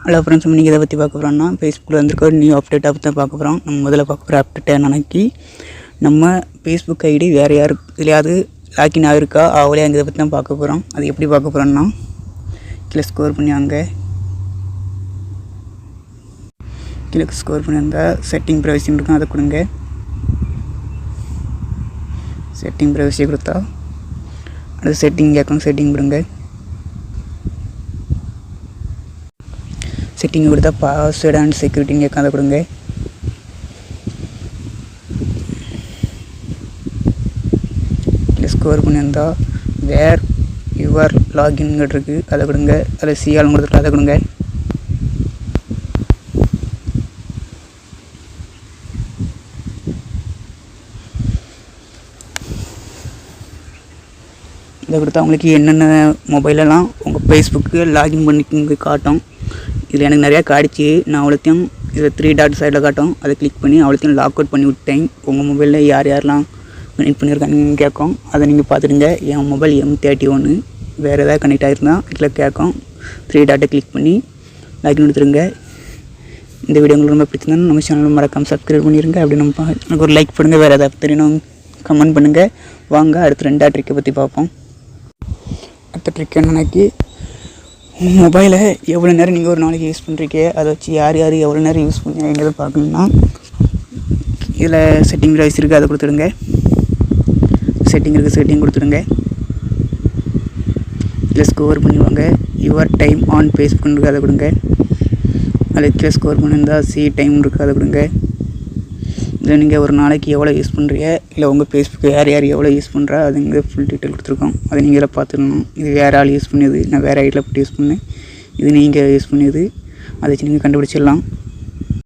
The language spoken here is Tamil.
ஹலோ ஃப்ரெண்ட்ஸ், இன்றைக்கி இதை பற்றி பார்க்க போகிறோம்னா ஃபேஸ்புக்கில் வந்துருக்க ஒரு நியூ அப்டேட்டாக பற்றி தான் பார்க்க போகிறோம். நம்ம முதல்ல பார்க்க போகிற அப்டேட் என்னன்னாக்கி, நம்ம ஃபேஸ்புக் ஐடி வேறு யார் இதுலையாவது லாக்இன் ஆகிருக்கா அவளே அங்கே இதை பற்றி தான் பார்க்க போகிறோம். அது எப்படி பார்க்க போகிறோன்னா, கீழே ஸ்கோர் பண்ணி வந்தால் செட்டிங் ப்ரைவசின்னு இருக்கும், அதை கொடுங்க. செட்டிங் ப்ரைவசியை கொடுத்தா அடுத்து செட்டிங் கேட்கும், செட்டிங் கொடுங்க. செட்டிங் கொடுத்தா பாஸ்வேர்டு அண்ட் செக்யூரிட்டின்னு கேட்கும், அதை கொடுங்க. ஸ்கோர் பண்ணி வந்தால் வேர் யுவர் லாகின் இருக்குது, அதை கொடுங்க. அதில் சிஆல் கொடுத்துட்டு அதை கொடுங்க. இதை கொடுத்தா உங்களுக்கு என்னென்ன மொபைலெல்லாம் உங்கள் ஃபேஸ்புக்கு லாகின் பண்ணிக்கு காட்டும். இதில் எனக்கு நிறையா காடிச்சு. நான் அவ்வளோத்தையும் இதில் 3 டாட் சைடில் காட்டும், அதை கிளிக் பண்ணி அவ்வளோத்தையும் லாக் அவுட் பண்ணி விட்டேன். உங்கள் மொபைலில் யார் யாரெல்லாம் கனெக்ட் பண்ணியிருக்காங்கன்னு கேட்கும், அதை நீங்கள் பார்த்துடுங்க. என் மொபைல் M31, வேறு எதாவது கனெக்ட் ஆகிருந்தால் இதில் கேட்கும். 3 டாட்டை கிளிக் பண்ணி லாகின் எடுத்துருங்க. இந்த வீடியோ உங்களுக்கு ரொம்ப பிடிச்சிருந்தா நம்ம சேனல் மறக்காமல் சப்ஸ்கிரைப் பண்ணிடுங்க. அப்படி நம்ம எனக்கு ஒரு லைக் பண்ணுங்கள். வேறு எதாவது தெரியணும் கமெண்ட் பண்ணுங்கள். வாங்க அடுத்து 2 ட்ரிக்கை பற்றி பார்ப்போம். அடுத்த ட்ரிக் என்னன்னாக்கி, மொபைலை எவ்வளோ நேரம் நீங்கள் ஒரு நாளைக்கு யூஸ் பண்ணுறீங்க, அதை வச்சு யார் எவ்வளோ நேரம் யூஸ் பண்ணுறீங்கிறத பார்க்கணுன்னா, இதில் செட்டிங் ப்ரைஸ் இருக்குது, அதை கொடுத்துடுங்க. செட்டிங் கொடுத்துடுங்க. இதில் ஸ்கோர் பண்ணுவாங்க. யுவர் டைம் ஆன் ஃபேஸ்புக் இருக்குது, அதை கொடுங்க. அதில் ஸ்கோர் பண்ணியிருந்தால் சி டைம் இருக்குது, அதை கொடுங்க. இதில் நீங்கள் ஒரு நாளைக்கு எவ்வளோ யூஸ் பண்ணுறீங்க, இல்லை உங்கள் ஃபேஸ்புக்கு யார் எவ்வளோ யூஸ் பண்ணுறா, அது இங்கே ஃபுல் டீட்டெயில் கொடுத்துருக்கோம். அதை நீங்கள் பார்த்துக்கணும். இது வேறு ஆள் யூஸ் பண்ணியது, நான் வேறு ஐடியில் போட்டு யூஸ் பண்ணேன். இது நீங்கள் யூஸ் பண்ணியது, அதை வச்சு நீங்கள் கண்டுபிடிச்சிடலாம்.